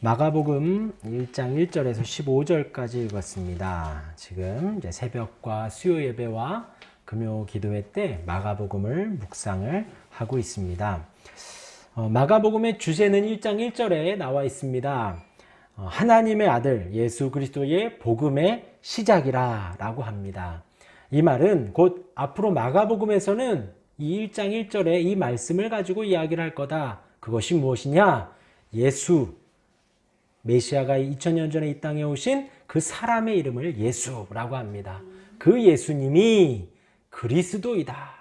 마가복음 1장 1절에서 15절까지 읽었습니다. 지금 이제 새벽과 수요 예배와 금요 기도회 때 마가복음을 묵상을 하고 있습니다. 마가복음의 주제는 1장 1절에 나와 있습니다. 하나님의 아들 예수 그리스도의 복음의 시작이라 라고 합니다. 이 말은 곧 앞으로 마가복음에서는 이 1장 1절에 이 말씀을 가지고 이야기를 할 거다. 그것이 무엇이냐? 예수, 메시아가 2000년 전에 이 땅에 오신 그 사람의 이름을 예수라고 합니다. 그 예수님이 그리스도이다.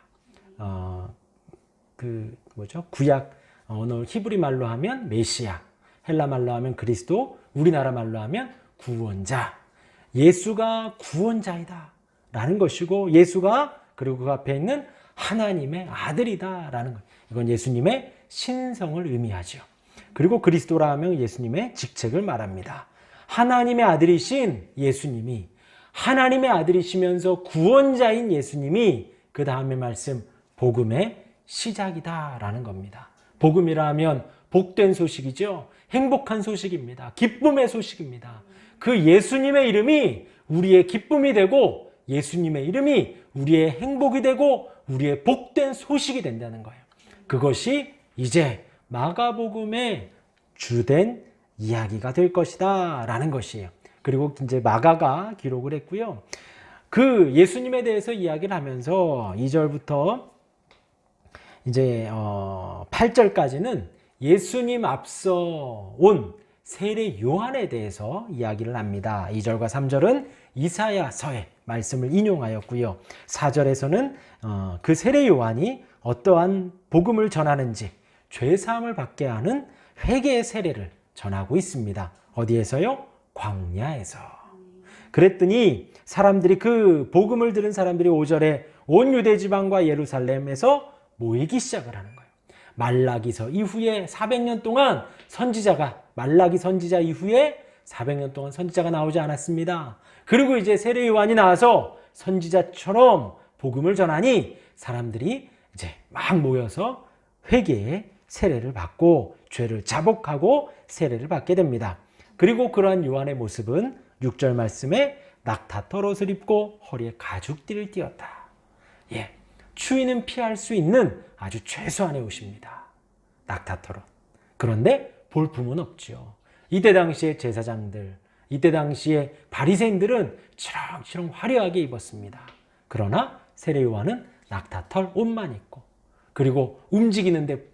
구약 언어 히브리 말로 하면 메시아, 헬라 말로 하면 그리스도, 우리나라 말로 하면 구원자. 예수가 구원자이다 라는 것이고, 예수가 그리고 그 앞에 있는 하나님의 아들이다 라는 것. 이건 예수님의 신성을 의미하죠. 그리고 그리스도라 하면 예수님의 직책을 말합니다. 하나님의 아들이신 예수님이, 하나님의 아들이시면서 구원자인 예수님이 그 다음에 말씀 복음의 시작이다 라는 겁니다. 복음이라 하면 복된 소식이죠. 행복한 소식입니다. 기쁨의 소식입니다. 그 예수님의 이름이 우리의 기쁨이 되고, 예수님의 이름이 우리의 행복이 되고 우리의 복된 소식이 된다는 거예요. 그것이 이제 마가복음의 주된 이야기가 될 것이다 라는 것이에요. 그리고 이제 마가가 기록을 했고요. 그 예수님에 대해서 이야기를 하면서 2절부터 이제 8절까지는 예수님 앞서 온 세례 요한에 대해서 이야기를 합니다. 2절과 3절은 이사야서의 말씀을 인용하였고요. 4절에서는 그 세례 요한이 어떠한 복음을 전하는지, 죄사함을 받게 하는 회개의 세례를 전하고 있습니다. 어디에서요? 광야에서. 그랬더니 사람들이, 그 복음을 들은 사람들이 5절에 온 유대 지방과 예루살렘에서 모이기 시작을 하는 거예요. 말라기서 이후에 400년 동안 선지자가, 말라기 선지자 이후에 400년 동안 선지자가 나오지 않았습니다. 그리고 이제 세례 요한이 나와서 선지자처럼 복음을 전하니 사람들이 이제 막 모여서 회개의 세례를 받고 죄를 자복하고 세례를 받게 됩니다. 그리고 그러한 요한의 모습은 6절 말씀에 낙타털 옷을 입고 허리에 가죽띠를 띠었다. 예, 추위는 피할 수 있는 아주 최소한의 옷입니다. 낙타털 옷. 그런데 볼품은 없죠. 이때 당시에 제사장들, 이때 당시에 바리새인들은 치렁치렁 화려하게 입었습니다. 그러나 세례 요한은 낙타털 옷만 입고, 그리고 움직이는데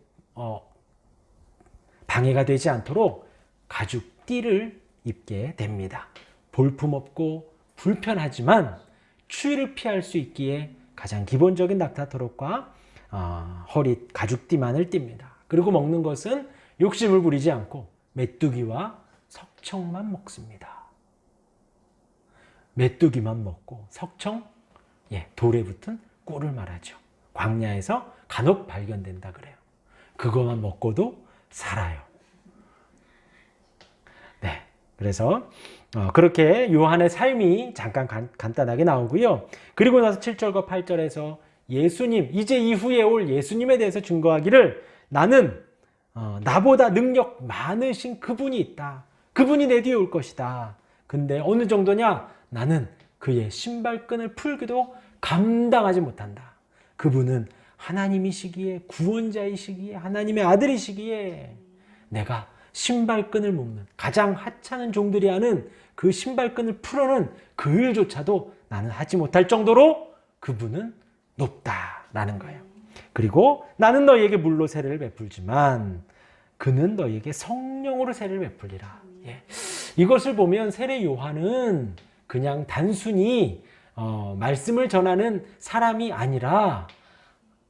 방해가 되지 않도록 가죽띠를 입게 됩니다. 볼품없고 불편하지만 추위를 피할 수 있기에 가장 기본적인 낙타털 옷과 허리 가죽띠만을 띱니다. 그리고 먹는 것은 욕심을 부리지 않고 메뚜기와 석청만 먹습니다. 메뚜기만 먹고 석청, 돌에 붙은 꿀을 말하죠. 광야에서 간혹 발견된다 그래요. 그것만 먹고도 살아요. 네, 그래서 그렇게 요한의 삶이 잠깐 간단하게 나오고요. 그리고 나서 7절과 8절에서 예수님, 이제 이후에 올 예수님에 대해서 증거하기를, 나는 나보다 능력 많으신 그분이 있다. 그분이 내 뒤에 올 것이다. 근데 어느 정도냐? 나는 그의 신발끈을 풀기도 감당하지 못한다. 그분은 하나님이시기에, 구원자이시기에, 하나님의 아들이시기에 내가 신발끈을 묶는, 가장 하찮은 종들이 하는 그 신발끈을 풀어는 그 일조차도 나는 하지 못할 정도로 그분은 높다라는 거예요. 그리고 나는 너희에게 물로 세례를 베풀지만 그는 너희에게 성령으로 세례를 베풀리라. 이것을 보면 세례 요한은 그냥 단순히 말씀을 전하는 사람이 아니라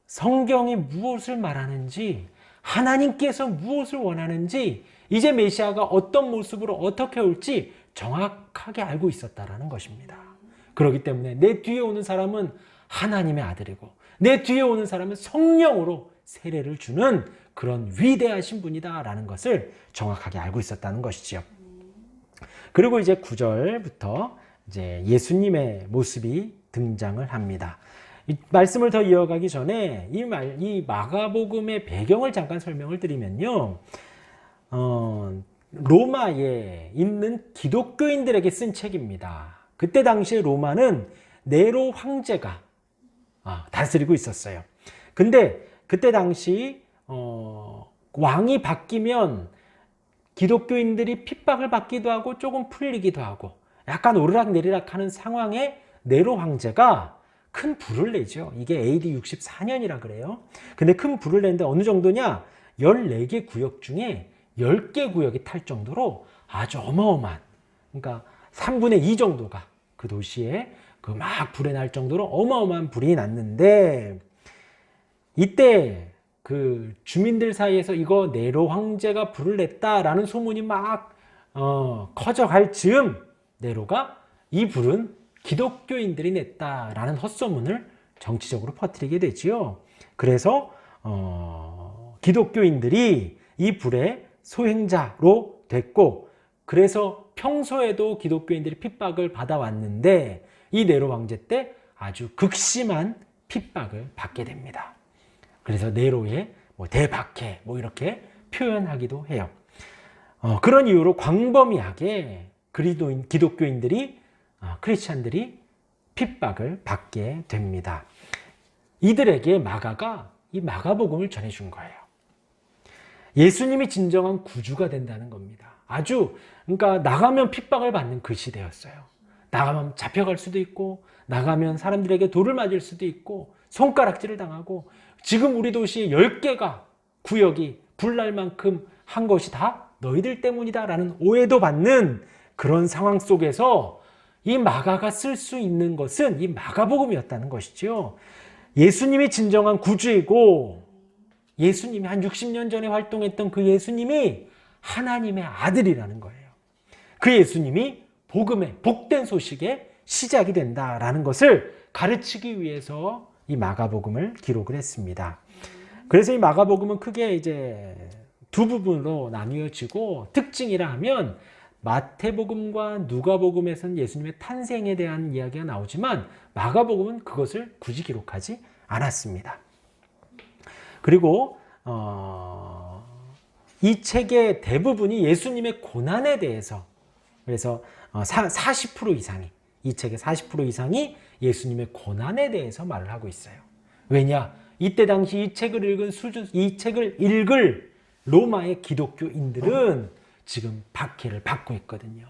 성경이 무엇을 말하는지, 하나님께서 무엇을 원하는지, 이제 메시아가 어떤 모습으로 어떻게 올지 정확하게 알고 있었다라는 것입니다. 그렇기 때문에 내 뒤에 오는 사람은 하나님의 아들이고 내 뒤에 오는 사람은 성령으로 세례를 주는 그런 위대하신 분이다라는 것을 정확하게 알고 있었다는 것이지요. 그리고 이제 9절부터 이제 예수님의 모습이 등장을 합니다. 이 말씀을 더 이어가기 전에 이 마가복음의 배경을 잠깐 설명을 드리면요. 로마에 있는 기독교인들에게 쓴 책입니다. 그때 당시에 로마는 네로 황제가 다스리고 있었어요. 근데 그때 당시 왕이 바뀌면 기독교인들이 핍박을 받기도 하고 조금 풀리기도 하고 약간 오르락내리락 하는 상황에 네로 황제가 큰 불을 내죠. 이게 AD 64년이라 그래요. 근데 큰 불을 내는데 어느 정도냐? 14개 구역 중에 10개 구역이 탈 정도로 아주 어마어마한, 그러니까 3분의 2 정도가 그 도시에 그 막 불이 날 정도로 어마어마한 불이 났는데, 이때 그 주민들 사이에서 이거 네로 황제가 불을 냈다라는 소문이 막 커져갈 즈음 네로가 이 불은 기독교인들이 냈다라는 헛소문을 정치적으로 퍼뜨리게 되지요. 그래서 기독교인들이 이 불의 소행자로 됐고, 그래서 평소에도 기독교인들이 핍박을 받아왔는데 이 네로 황제 때 아주 극심한 핍박을 받게 됩니다. 그래서 네로의 대박해 이렇게 표현하기도 해요. 그런 이유로 광범위하게 기독교인들이 크리스찬들이 핍박을 받게 됩니다. 이들에게 마가가 이 마가복음을 전해준 거예요. 예수님이 진정한 구주가 된다는 겁니다. 그러니까 나가면 핍박을 받는 그 시대였어요. 나가면 잡혀갈 수도 있고, 나가면 사람들에게 돌을 맞을 수도 있고, 손가락질을 당하고, 지금 우리 도시에 10개가 구역이 불날 만큼 한 것이 다 너희들 때문이다 라는 오해도 받는 그런 상황 속에서 이 마가가 쓸 수 있는 것은 이 마가복음이었다는 것이죠. 예수님이 진정한 구주이고, 예수님이 한 60년 전에 활동했던 그 예수님이 하나님의 아들이라는 거예요. 그 예수님이 복음의 복된 소식의 시작이 된다라는 것을 가르치기 위해서 이 마가복음을 기록을 했습니다. 그래서 이 마가복음은 크게 이제 두 부분으로 나뉘어지고, 특징이라 하면 마태복음과 누가복음에서는 예수님의 탄생에 대한 이야기가 나오지만 마가복음은 그것을 굳이 기록하지 않았습니다. 그리고 이 책의 대부분이 예수님의 고난에 대해서, 그래서 40% 이상이, 이 책의 40% 이상이 예수님의 고난에 대해서 말을 하고 있어요. 왜냐? 이때 당시 이 책을 읽을 로마의 기독교인들은 지금 박해를 받고 있거든요.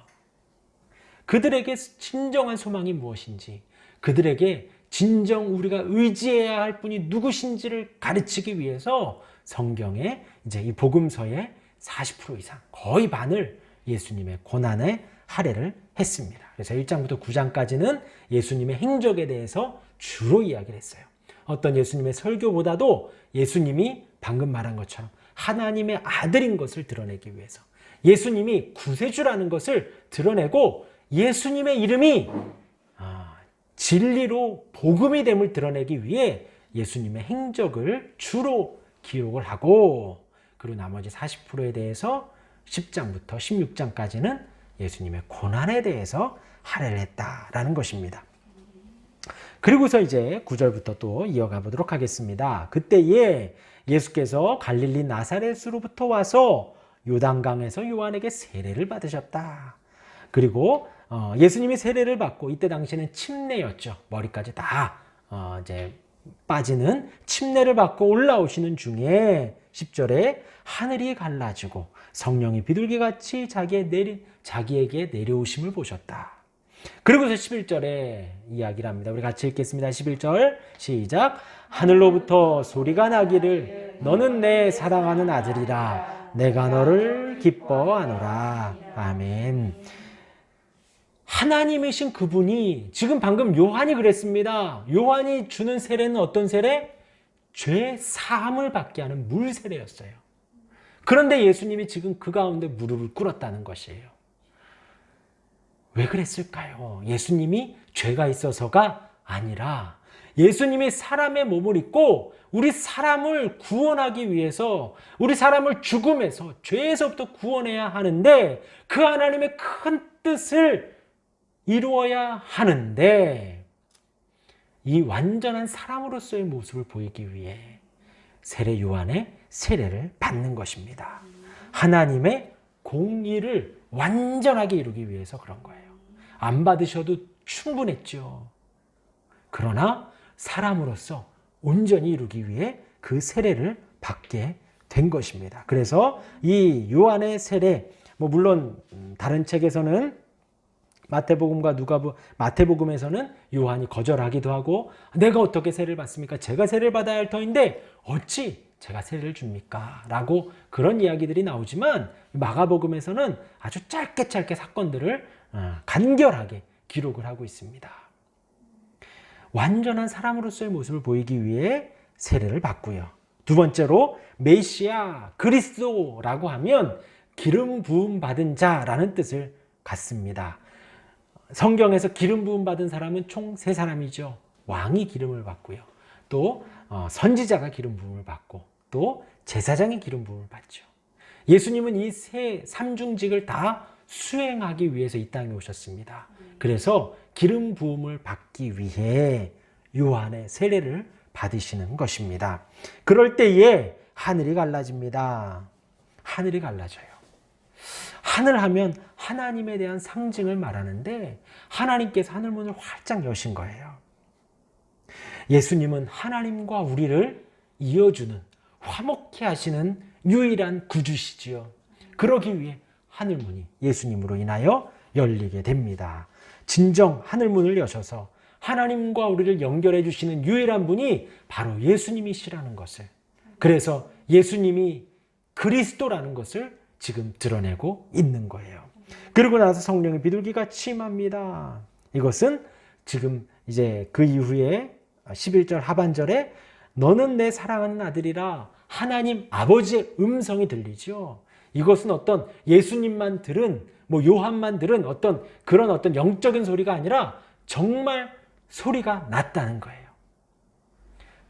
그들에게 진정한 소망이 무엇인지, 그들에게 진정 우리가 의지해야 할 분이 누구신지를 가르치기 위해서 성경에 이제 이 복음서의 40% 이상, 거의 반을 예수님의 고난에 할애를 했습니다. 그래서 1장부터 9장까지는 예수님의 행적에 대해서 주로 이야기를 했어요. 어떤 예수님의 설교보다도 예수님이 방금 말한 것처럼 하나님의 아들인 것을 드러내기 위해서, 예수님이 구세주라는 것을 드러내고, 예수님의 이름이 진리로 복음이 됨을 드러내기 위해 예수님의 행적을 주로 기록을 하고, 그리고 나머지 40%에 대해서 10장부터 16장까지는 예수님의 고난에 대해서 할애를 했다라는 것입니다. 그리고서 이제 9절부터 또 이어가 보도록 하겠습니다. 그때에 예수께서 갈릴리 나사렛으로부터 와서 요단강에서 요한에게 세례를 받으셨다. 그리고 예수님이 세례를 받고, 이때 당시에는 침례였죠. 머리까지 다 이제 빠지는 침례를 받고 올라오시는 중에 10절에 하늘이 갈라지고 성령이 비둘기같이 자기에게 내려오심을 보셨다. 그리고서 11절에 이야기를 합니다. 우리 같이 읽겠습니다. 11절 시작. 하늘로부터 소리가 나기를 너는 내 사랑하는 아들이라 내가 너를 기뻐하노라. 아멘. 하나님이신 그분이, 지금 방금 요한이 그랬습니다. 요한이 주는 세례는 어떤 세례? 죄 사함을 받게 하는 물 세례였어요. 그런데 예수님이 지금 그 가운데 무릎을 꿇었다는 것이에요. 왜 그랬을까요? 예수님이 죄가 있어서가 아니라 예수님이 사람의 몸을 입고 우리 사람을 구원하기 위해서, 우리 사람을 죽음에서, 죄에서부터 구원해야 하는데, 그 하나님의 큰 뜻을 이루어야 하는데, 이 완전한 사람으로서의 모습을 보이기 위해 세례 요한의 세례를 받는 것입니다. 하나님의 공의를 완전하게 이루기 위해서 그런 거예요. 안 받으셔도 충분했죠. 그러나 사람으로서 온전히 이루기 위해 그 세례를 받게 된 것입니다. 그래서 이 요한의 세례, 물론 다른 책에서는 마태복음과 마태복음에서는 요한이 거절하기도 하고, 내가 어떻게 세례를 받습니까? 제가 세례를 받아야 할 터인데 어찌 제가 세례를 줍니까? 라고 그런 이야기들이 나오지만, 마가복음에서는 아주 짧게 사건들을 간결하게 기록을 하고 있습니다. 완전한 사람으로서의 모습을 보이기 위해 세례를 받고요. 두 번째로 메시아, 그리스도라고 하면 기름 부음 받은 자라는 뜻을 갖습니다. 성경에서 기름 부음 받은 사람은 총 3사람이죠. 왕이 기름을 받고요. 또 선지자가 기름 부음을 받고, 또 제사장이 기름 부음을 받죠. 예수님은 이 삼중직을 다 수행하기 위해서 이 땅에 오셨습니다. 그래서 기름 부음을 받기 위해 요한의 세례를 받으시는 것입니다. 그럴 때에 하늘이 갈라집니다. 하늘이 갈라져요. 하늘 하면 하나님에 대한 상징을 말하는데, 하나님께서 하늘문을 활짝 여신 거예요. 예수님은 하나님과 우리를 이어주는, 화목케 하시는 유일한 구주시지요. 그러기 위해 하늘문이 예수님으로 인하여 열리게 됩니다. 진정 하늘문을 여셔서 하나님과 우리를 연결해 주시는 유일한 분이 바로 예수님이시라는 것을, 그래서 예수님이 그리스도라는 것을 지금 드러내고 있는 거예요. 그러고 나서 성령의 비둘기가 침합니다. 이것은 지금 이제 그 이후에 11절 하반절에 너는 내 사랑하는 아들이라 하나님 아버지의 음성이 들리죠. 이것은 어떤 예수님만 들은, 요한만 들은 그런 영적인 소리가 아니라 정말 소리가 났다는 거예요.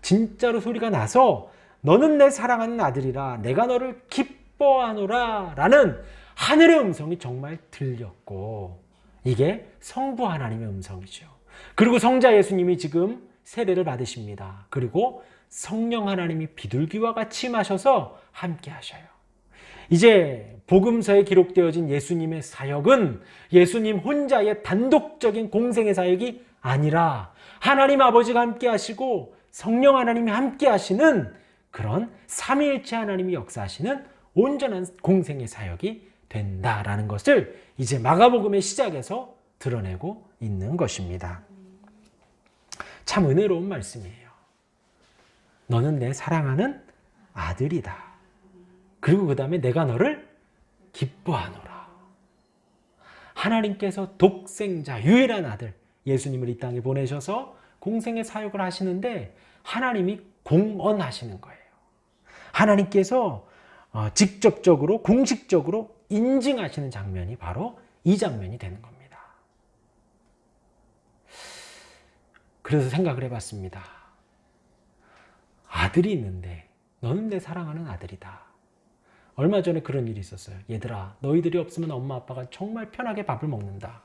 진짜로 소리가 나서 너는 내 사랑하는 아들이라 내가 너를 기뻐하노라 라는 하늘의 음성이 정말 들렸고, 이게 성부 하나님의 음성이죠. 그리고 성자 예수님이 지금 세례를 받으십니다. 그리고 성령 하나님이 비둘기와 같이 임하셔서 함께 하셔요. 이제 복음서에 기록되어진 예수님의 사역은 예수님 혼자의 단독적인 공생의 사역이 아니라 하나님 아버지가 함께 하시고 성령 하나님이 함께 하시는 그런 삼위일체 하나님이 역사하시는 온전한 공생의 사역이 된다라는 것을 이제 마가복음의 시작에서 드러내고 있는 것입니다. 참 은혜로운 말씀이에요. 너는 내 사랑하는 아들이다. 그리고 그 다음에 내가 너를 기뻐하노라. 하나님께서 독생자, 유일한 아들 예수님을 이 땅에 보내셔서 공생의 사역을 하시는데 하나님이 공언하시는 거예요. 하나님께서 직접적으로 공식적으로 인증하시는 장면이 바로 이 장면이 되는 겁니다. 그래서 생각을 해봤습니다. 아들이 있는데 너는 내 사랑하는 아들이다. 얼마 전에 그런 일이 있었어요. 얘들아, 너희들이 없으면 엄마 아빠가 정말 편하게 밥을 먹는다.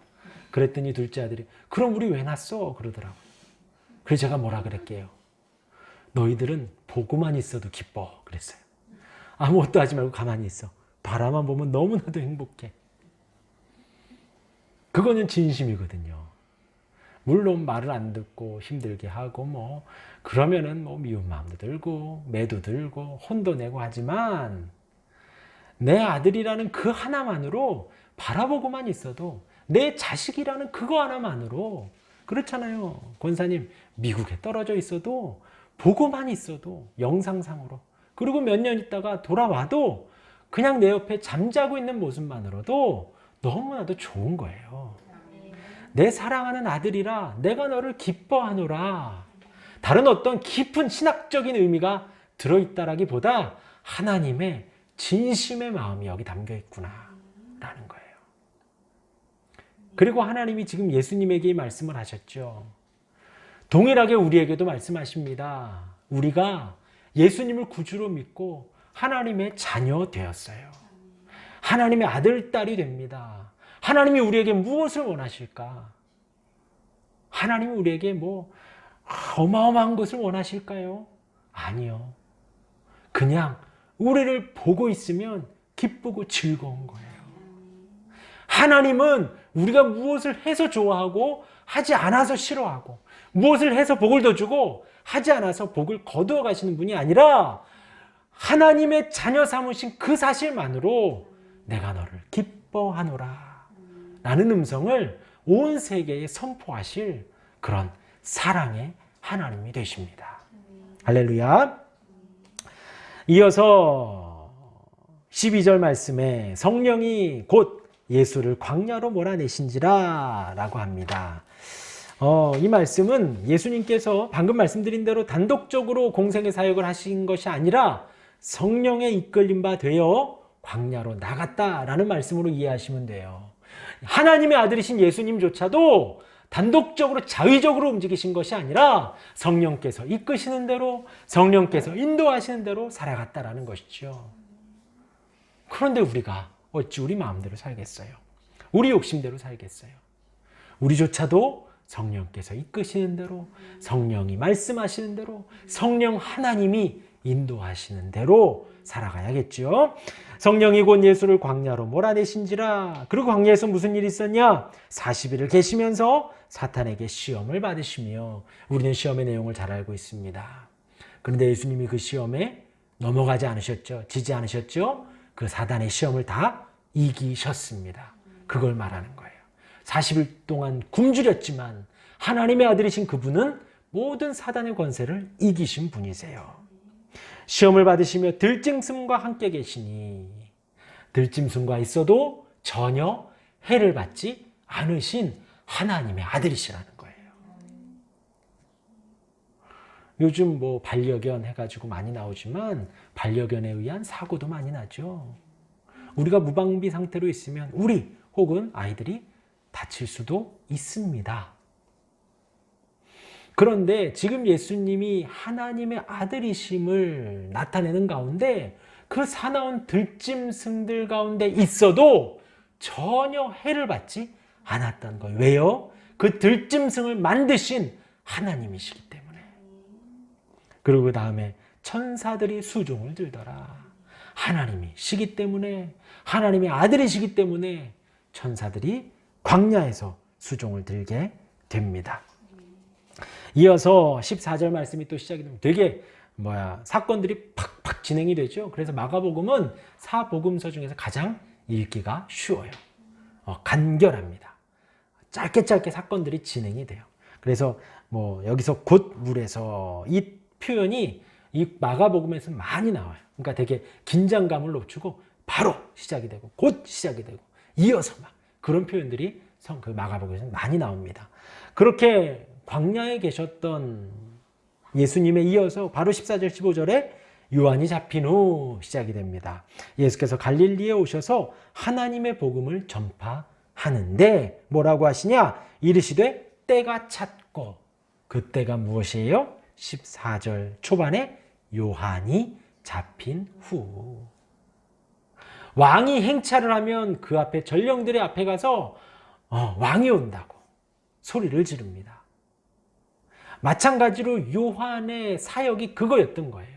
그랬더니 둘째 아들이 그럼 우리 왜 낳았어? 그러더라고요. 그래서 제가 뭐라 그랬게요. 너희들은 보고만 있어도 기뻐. 그랬어요. 아무것도 하지 말고 가만히 있어. 바라만 보면 너무나도 행복해. 그거는 진심이거든요. 물론 말을 안 듣고 힘들게 하고 그러면은 미운 마음도 들고 매도 들고 혼도 내고 하지만 내 아들이라는 그 하나만으로 바라보고만 있어도, 내 자식이라는 그거 하나만으로, 그렇잖아요. 권사님, 미국에 떨어져 있어도 보고만 있어도 영상상으로, 그리고 몇 년 있다가 돌아와도 그냥 내 옆에 잠자고 있는 모습만으로도 너무나도 좋은 거예요. 내 사랑하는 아들이라 내가 너를 기뻐하노라. 다른 어떤 깊은 신학적인 의미가 들어있다라기보다 하나님의 진심의 마음이 여기 담겨 있구나 라는 거예요. 그리고 하나님이 지금 예수님에게 말씀을 하셨죠. 동일하게 우리에게도 말씀하십니다. 우리가 예수님을 구주로 믿고 하나님의 자녀 되었어요. 하나님의 아들, 딸이 됩니다. 하나님이 우리에게 무엇을 원하실까? 하나님이 우리에게 어마어마한 것을 원하실까요? 아니요. 그냥 우리를 보고 있으면 기쁘고 즐거운 거예요. 하나님은 우리가 무엇을 해서 좋아하고 하지 않아서 싫어하고 무엇을 해서 복을 더 주고 하지 않아서 복을 거두어 가시는 분이 아니라 하나님의 자녀 삼으신 그 사실만으로 내가 너를 기뻐하노라 라는 음성을 온 세계에 선포하실 그런 사랑의 하나님이 되십니다. 할렐루야. 이어서 12절 말씀에 성령이 곧 예수를 광야로 몰아내신지라 라고 합니다. 이 말씀은 예수님께서 방금 말씀드린 대로 단독적으로 공생의 사역을 하신 것이 아니라 성령의 이끌림 바 되어 광야로 나갔다라는 말씀으로 이해하시면 돼요. 하나님의 아들이신 예수님조차도 단독적으로 자의적으로 움직이신 것이 아니라 성령께서 이끄시는 대로 성령께서 인도하시는 대로 살아갔다라는 것이죠. 그런데 우리가 어찌 우리 마음대로 살겠어요? 우리 욕심대로 살겠어요? 우리조차도 성령께서 이끄시는 대로 성령이 말씀하시는 대로 성령 하나님이 인도하시는 대로 살아가야겠죠. 성령이 곧 예수를 광야로 몰아내신지라. 그리고 광야에서 무슨 일이 있었냐? 40일을 계시면서 사탄에게 시험을 받으시며 우리는 시험의 내용을 잘 알고 있습니다. 그런데 예수님이 그 시험에 넘어가지 않으셨죠. 지지 않으셨죠. 그 사단의 시험을 다 이기셨습니다. 그걸 말하는 거예요. 40일 동안 굶주렸지만 하나님의 아들이신 그분은 모든 사단의 권세를 이기신 분이세요. 시험을 받으시며 들짐승과 함께 계시니 들짐승과 있어도 전혀 해를 받지 않으신 하나님의 아들이시라는 거예요. 요즘 뭐 반려견 해가지고 많이 나오지만 반려견에 의한 사고도 많이 나죠. 우리가 무방비 상태로 있으면 우리 혹은 아이들이 다칠 수도 있습니다. 그런데 지금 예수님이 하나님의 아들이심을 나타내는 가운데 그 사나운 들짐승들 가운데 있어도 전혀 해를 받지 않았던 거예요. 왜요? 그 들짐승을 만드신 하나님이시기 때문에. 그리고 그 다음에 천사들이 수종을 들더라. 하나님이시기 때문에, 하나님의 아들이시기 때문에 천사들이 광야에서 수종을 들게 됩니다. 이어서 14절 말씀이 또 시작이 됩니다. 되게 사건들이 팍팍 진행이 되죠. 그래서 마가복음은 사복음서 중에서 가장 읽기가 쉬워요. 간결합니다. 짧게 사건들이 진행이 돼요. 그래서 여기서 곧 물에서 이 표현이 이 마가복음에서 많이 나와요. 그러니까 되게 긴장감을 높이고 바로 시작이 되고 곧 시작이 되고 이어서 막 그런 표현들이 그 마가복음에서 많이 나옵니다. 그렇게 광야에 계셨던 예수님에 이어서 바로 14절 15절에 요한이 잡힌 후 시작이 됩니다. 예수께서 갈릴리에 오셔서 하나님의 복음을 전파하는데 뭐라고 하시냐? 이르시되 때가 찼고 그 때가 무엇이에요? 14절 초반에 요한이 잡힌 후. 왕이 행차를 하면 그 앞에 전령들의 앞에 가서 왕이 온다고 소리를 지릅니다. 마찬가지로 요한의 사역이 그거였던 거예요.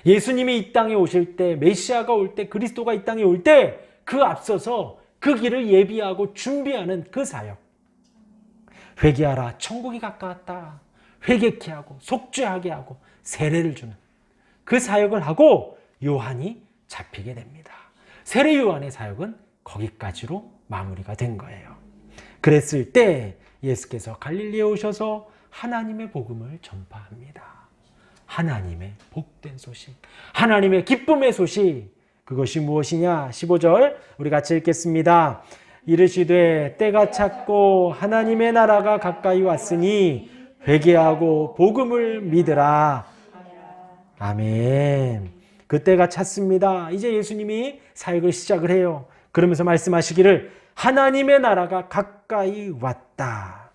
예수님이 이 땅에 오실 때, 메시아가 올 때, 그리스도가 이 땅에 올 때 그 앞서서 그 길을 예비하고 준비하는 그 사역. 회개하라, 천국이 가까웠다. 회개케 하고 속죄하게 하고 세례를 주는 그 사역을 하고 요한이 잡히게 됩니다. 세례 요한의 사역은 거기까지로 마무리가 된 거예요. 그랬을 때 예수께서 갈릴리에 오셔서 하나님의 복음을 전파합니다. 하나님의 복된 소식, 하나님의 기쁨의 소식, 그것이 무엇이냐? 15절 우리 같이 읽겠습니다. 이르시되 때가 찼고 하나님의 나라가 가까이 왔으니 회개하고 복음을 믿으라. 아멘. 그때가 찼습니다. 이제 예수님이 사역을 시작을 해요. 그러면서 말씀하시기를 하나님의 나라가 가까이 왔다.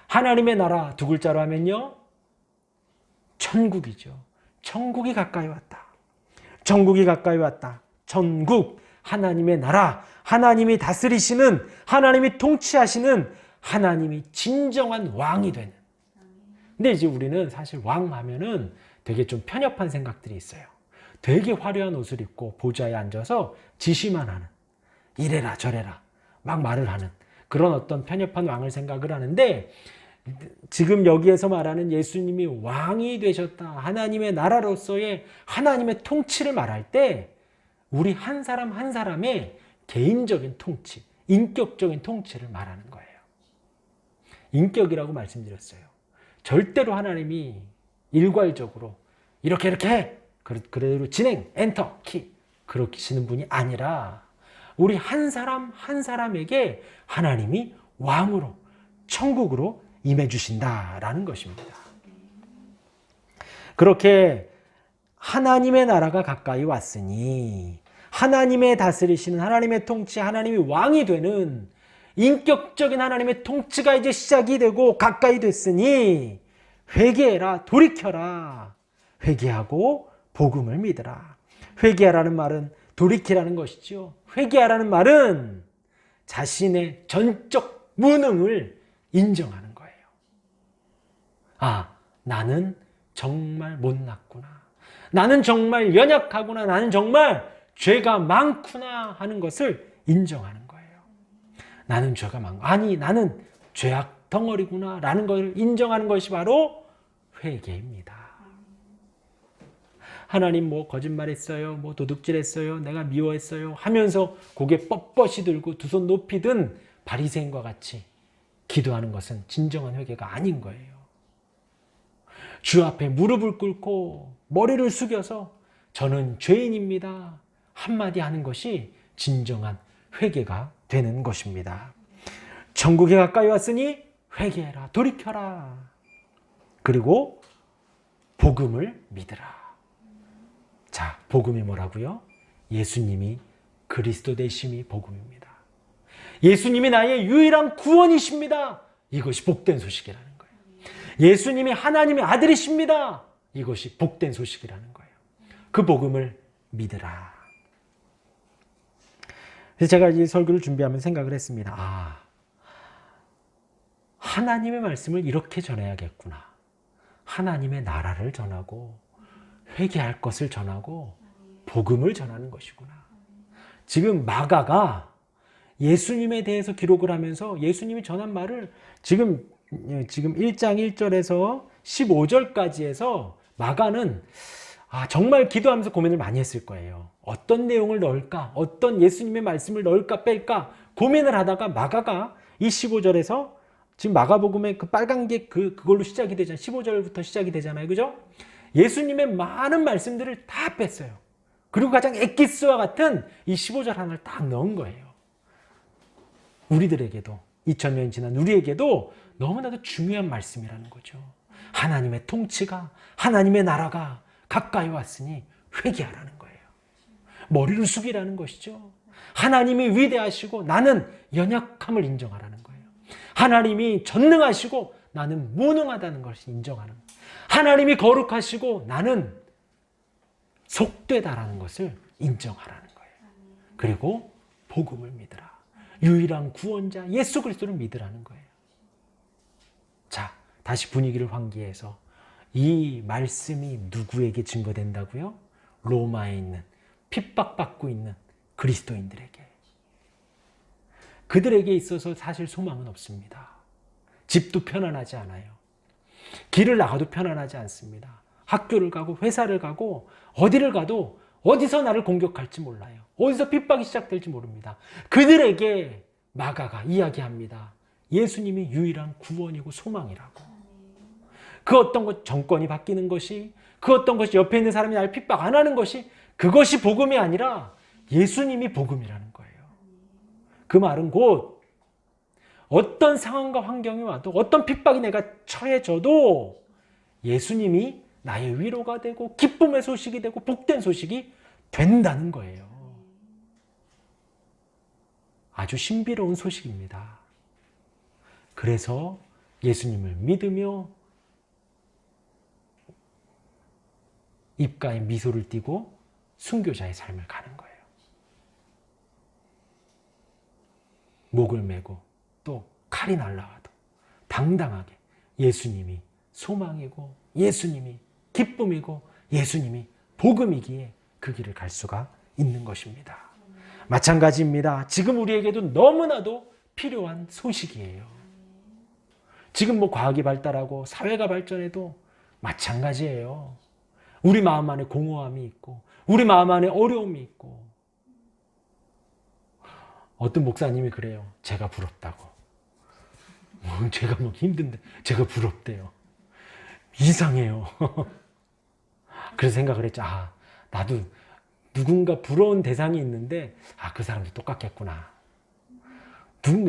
하나님의 나라 두 글자로 하면요, 천국이죠. 천국이 가까이 왔다. 천국이 가까이 왔다. 천국, 하나님의 나라, 하나님이 다스리시는, 하나님이 통치하시는, 하나님이 진정한 왕이 되는. 근데 이제 우리는 사실 왕 하면은 되게 좀 편협한 생각들이 있어요. 되게 화려한 옷을 입고 보좌에 앉아서 지시만 하는, 이래라 저래라, 막 말을 하는 그런 어떤 편협한 왕을 생각을 하는데, 지금 여기에서 말하는 예수님이 왕이 되셨다, 하나님의 나라로서의 하나님의 통치를 말할 때 우리 한 사람 한 사람의 개인적인 통치, 인격적인 통치를 말하는 거예요. 인격이라고 말씀드렸어요. 절대로 하나님이 일괄적으로 이렇게 해, 그대로 진행, 엔터, 키 그러시는 분이 아니라 우리 한 사람 한 사람에게 하나님이 왕으로, 천국으로 임해 주신다라는 것입니다. 그렇게 하나님의 나라가 가까이 왔으니, 하나님의 다스리시는, 하나님의 통치, 하나님이 왕이 되는 인격적인 하나님의 통치가 이제 시작이 되고 가까이 됐으니 회개해라, 돌이켜라. 회개하고 복음을 믿으라. 회개하라는 말은 돌이키라는 것이죠. 회개하라는 말은 자신의 전적 무능을 인정하는 거예요. 아, 나는 정말 못났구나. 나는 정말 연약하구나. 나는 정말 죄가 많구나 하는 것을 인정하는 거예요. 나는 죄가 많고, 아니 나는 죄악 덩어리구나 라는 것을 인정하는 것이 바로 회개입니다. 하나님 뭐 거짓말했어요, 뭐 도둑질했어요, 내가 미워했어요 하면서 고개 뻣뻣이 들고 두 손 높이 든 바리새인과 같이 기도하는 것은 진정한 회개가 아닌 거예요. 주 앞에 무릎을 꿇고 머리를 숙여서 저는 죄인입니다 한마디 하는 것이 진정한 회개가 되는 것입니다. 천국에 가까이 왔으니 회개해라, 돌이켜라. 그리고 복음을 믿으라. 자, 복음이 뭐라고요? 예수님이 그리스도 되심이 복음입니다. 예수님이 나의 유일한 구원이십니다. 이것이 복된 소식이라는 거예요. 예수님이 하나님의 아들이십니다. 이것이 복된 소식이라는 거예요. 그 복음을 믿으라. 그래서 제가 이 설교를 준비하면서 생각을 했습니다. 아, 하나님의 말씀을 이렇게 전해야겠구나. 하나님의 나라를 전하고 회개할 것을 전하고 복음을 전하는 것이구나. 지금 마가가 예수님에 대해서 기록을 하면서 예수님이 전한 말을 지금 1장 1절에서 15절까지 해서 마가는 정말 기도하면서 고민을 많이 했을 거예요. 어떤 내용을 넣을까? 어떤 예수님의 말씀을 넣을까 뺄까? 고민을 하다가 마가가 이 15절에서 지금 마가복음의 그 빨간 게 그걸로 시작이 되잖아요. 15절부터 시작이 되잖아요. 그죠? 예수님의 많은 말씀들을 다 뺐어요. 그리고 가장 엑기스와 같은 이 15절 하나를 딱 넣은 거예요. 우리들에게도 2000년 지난 우리에게도 너무나도 중요한 말씀이라는 거죠. 하나님의 통치가, 하나님의 나라가 가까이 왔으니 회개하라는 거예요. 머리를 숙이라는 것이죠. 하나님이 위대하시고 나는 연약함을 인정하라는 거예요. 하나님이 전능하시고 나는 무능하다는 것을 인정하는 거예요. 하나님이 거룩하시고 나는 속되다라는 것을 인정하라는 거예요. 그리고 복음을 믿으라. 유일한 구원자 예수 그리스도를 믿으라는 거예요. 자, 다시 분위기를 환기해서 이 말씀이 누구에게 증거된다고요? 로마에 있는, 핍박받고 있는 그리스도인들에게. 그들에게 있어서 사실 소망은 없습니다. 집도 편안하지 않아요. 길을 나가도 편안하지 않습니다. 학교를 가고 회사를 가고 어디를 가도 어디서 나를 공격할지 몰라요. 어디서 핍박이 시작될지 모릅니다. 그들에게 마가가 이야기합니다. 예수님이 유일한 구원이고 소망이라고. 그 어떤 것, 정권이 바뀌는 것이, 그 어떤 것이 옆에 있는 사람이 나를 핍박 안 하는 것이, 그것이 복음이 아니라 예수님이 복음이라는 거예요. 그 말은 곧 어떤 상황과 환경이 와도, 어떤 핍박이 내가 처해져도 예수님이 나의 위로가 되고 기쁨의 소식이 되고 복된 소식이 된다는 거예요. 아주 신비로운 소식입니다. 그래서 예수님을 믿으며 입가에 미소를 띠고 순교자의 삶을 가는 거예요. 목을 메고 또 칼이 날라와도 당당하게 예수님이 소망이고 예수님이 기쁨이고 예수님이 복음이기에 그 길을 갈 수가 있는 것입니다. 마찬가지입니다. 지금 우리에게도 너무나도 필요한 소식이에요. 지금 뭐 과학이 발달하고 사회가 발전해도 마찬가지예요. 우리 마음 안에 공허함이 있고 우리 마음 안에 어려움이 있고 어떤 목사님이 그래요. 제가 부럽다고. 제가 뭐 힘든데 제가 부럽대요. 이상해요. 그래서 생각을 했죠. 아, 나도 누군가 부러운 대상이 있는데 그 사람도 똑같겠구나.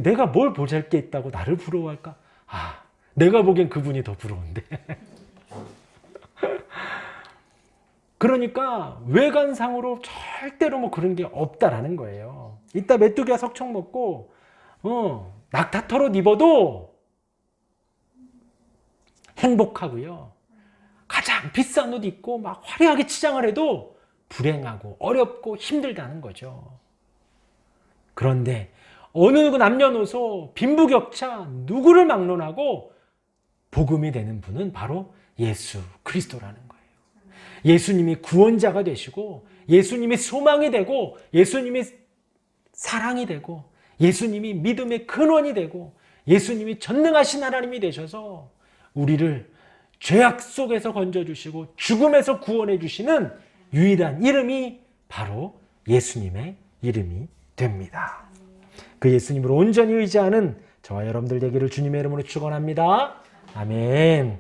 내가 뭘 보잘게 있다고 나를 부러워할까? 내가 보기엔 그분이 더 부러운데. 그러니까 외관상으로 절대로 뭐 그런 게 없다라는 거예요. 이따 메뚜기가 석청 먹고 낙타털옷 입어도 행복하고요. 가장 비싼 옷 입고 막 화려하게 치장을 해도 불행하고 어렵고 힘들다는 거죠. 그런데 어느 누구 남녀노소 빈부격차 누구를 막론하고 복음이 되는 분은 바로 예수 그리스도라는 거예요. 예수님이 구원자가 되시고 예수님이 소망이 되고 예수님이 사랑이 되고 예수님이 믿음의 근원이 되고 예수님이 전능하신 하나님이 되셔서 우리를 죄악 속에서 건져주시고 죽음에서 구원해 주시는 유일한 이름이 바로 예수님의 이름이 됩니다. 그 예수님을 온전히 의지하는 저와 여러분들 되기를 주님의 이름으로 축원합니다. 아멘.